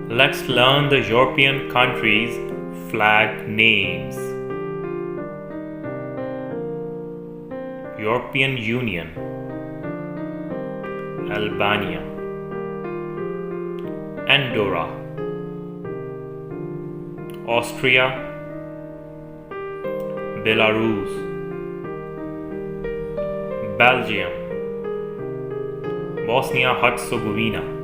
Let's learn the European countries' flag names. European Union, Albania, Andorra, Austria, Belarus, Belgium, Bosnia Herzegovina,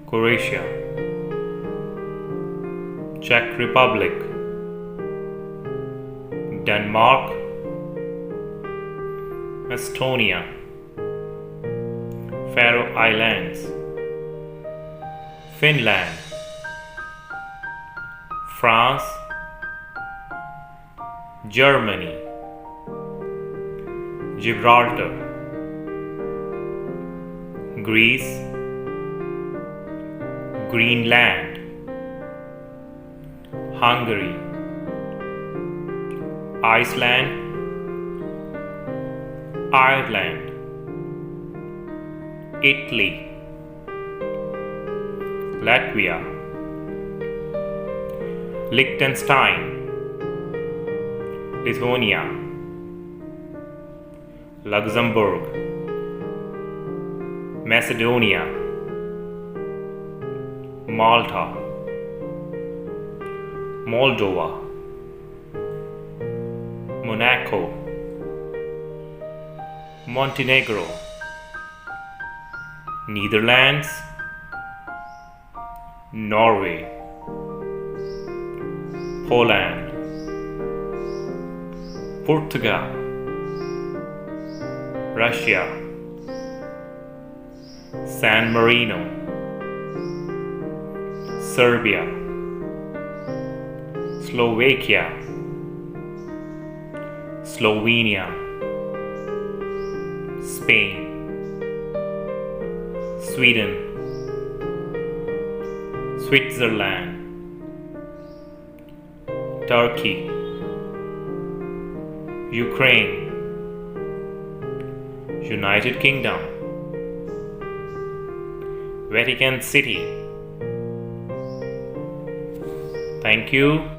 Croatia, Czech Republic, Denmark, Estonia, Faroe Islands, Finland, France, Germany, Gibraltar, Greece, Greenland, Hungary, Iceland, Ireland, Italy, Latvia, Liechtenstein, Lithonia, Luxembourg, Macedonia, Malta, Moldova, Monaco, Montenegro, Netherlands, Norway, Poland, Portugal, Russia, San Marino, Serbia, Slovakia, Slovenia, Spain, Sweden, Switzerland, Turkey, Ukraine, United Kingdom, Vatican City. Thank you.